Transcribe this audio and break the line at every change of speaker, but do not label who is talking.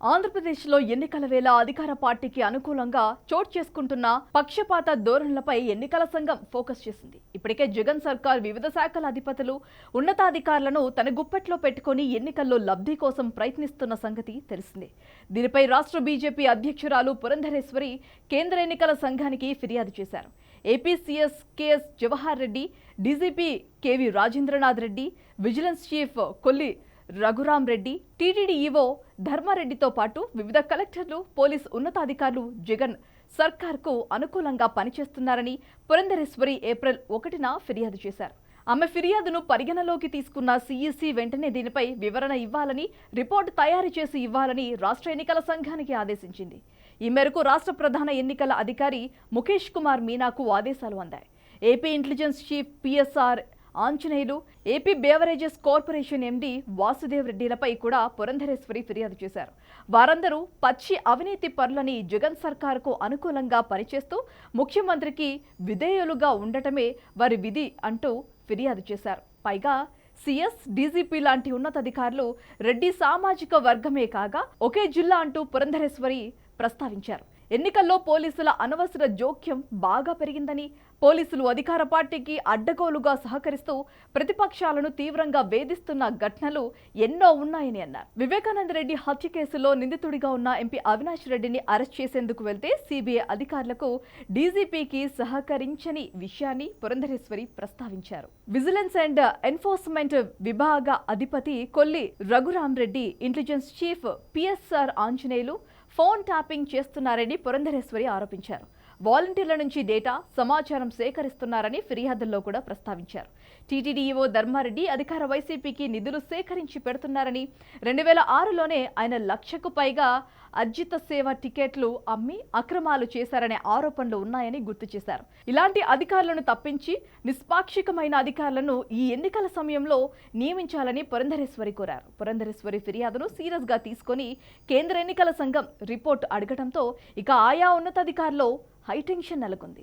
ఆంధ్రప్రదేశ్లో ఎన్నికల వేళ అధికార పార్టీకి అనుకూలంగా చోటు చేసుకుంటున్న పక్షపాత ధోరణులపై ఎన్నికల సంఘం ఫోకస్ చేసింది. ఇప్పటికే జగన్ సర్కార్ వివిధ శాఖల అధిపతులు, ఉన్నతాధికారులను తన గుప్పెట్లో పెట్టుకుని ఎన్నికల్లో లబ్ధి కోసం ప్రయత్నిస్తున్న సంగతి తెలిసిందే. దీనిపై రాష్ట్ర బీజేపీ అధ్యక్షురాలు పురంధరేశ్వరి కేంద్ర ఎన్నికల సంఘానికి ఫిర్యాదు చేశారు. AP CS KS Jawahar Reddy, DGP KV Rajendranath Reddy, vigilance chief Kolli Raghuram Reddy, TTD EO ధర్మారెడ్డితో పాటు వివిధ కలెక్టర్లు, పోలీసు ఉన్నతాధికారులు జగన్ సర్కార్కు అనుకూలంగా పనిచేస్తున్నారని పురంధరేశ్వరి ఏప్రిల్ 1న ఫిర్యాదు చేశారు. ఆమె ఫిర్యాదును పరిగణలోకి తీసుకున్న సీఈసీ వెంటనే దీనిపై వివరణ ఇవ్వాలని, రిపోర్టు తయారు చేసి ఇవ్వాలని రాష్ట్ర ఎన్నికల సంఘానికి ఆదేశించింది. ఈ మేరకు రాష్ట్ర ప్రధాన ఎన్నికల అధికారి ముఖేష్ కుమార్ మీనాకు ఆదేశాలు అందాయి. AP intelligence chief PSR Anjaneyulu, AP beverages corporation MD Vasudev రెడ్డిలపై కూడా పురంధరేశ్వరి ఫిర్యాదు చేశారు. వారందరూ పచ్చి అవినీతి పరులని, జగన్ సర్కారుకు అనుకూలంగా పనిచేస్తూ ముఖ్యమంత్రికి విధేయులుగా ఉండటమే వారి విధి అంటూ ఫిర్యాదు చేశారు. పైగా సీఎస్, డీజీపీ లాంటి ఉన్నతాధికారులు రెడ్డి సామాజిక వర్గమే కాగా ఒకే జిల్లా అంటూ పురంధరేశ్వరి ప్రస్తావించారు. ఎన్నికల్లో పోలీసుల అనవసర జోక్యం బాగా పెరిగిందని, పోలీసులు అధికార పార్టీకి అడ్డగోలుగా సహకరిస్తూ ప్రతిపక్షాలను తీవ్రంగా వేధిస్తున్న ఘటనలు ఎన్నో ఉన్నాయని అన్నారు. వివేకానంద రెడ్డి హత్య కేసులో నిందితుడిగా ఉన్న ఎంపీ అవినాష్ రెడ్డిని అరెస్ట్ చేసేందుకు వెళ్తే సీబీఐ అధికారులకు డీజీపీకి సహకరించని విషయాన్ని పురంధరేశ్వరి ప్రస్తావించారు. విజిలెన్స్ అండ్ ఎన్ఫోర్స్మెంట్ విభాగ అధిపతి Kolli Raghuram Reddy, intelligence chief PSR Anjaneyulu phone tapping చేస్తున్నారని పురంధరేశ్వరి ఆరోపించారు. వాలంటీర్ల నుంచి డేటా, సమాచారం సేకరిస్తున్నారని ఫిర్యాదుల్లో కూడా ప్రస్తావించారు. టీటీడీ ఈవో ధర్మారెడ్డి అధికార వైసీపీకి నిధులు సేకరించి పెడుతున్నారని, 2006లోనే ఆయన 1,00,000కు పైగా అర్జిత సేవ టికెట్లు అమ్మి అక్రమాలు చేశారనే ఆరోపణలు ఉన్నాయని గుర్తు చేశారు. ఇలాంటి అధికారులను తప్పించి నిష్పాక్షికమైన అధికారులను ఈ ఎన్నికల సమయంలో నియమించాలని పురంధరేశ్వరి కోరారు. పురంధరేశ్వరి ఫిర్యాదును సీరియస్ గా తీసుకొని కేంద్ర ఎన్నికల సంఘం రిపోర్టు అడగడంతో ఇక ఆయా ఉన్నతాధికారుల్లో హైటెన్షన్ నెలకొంది.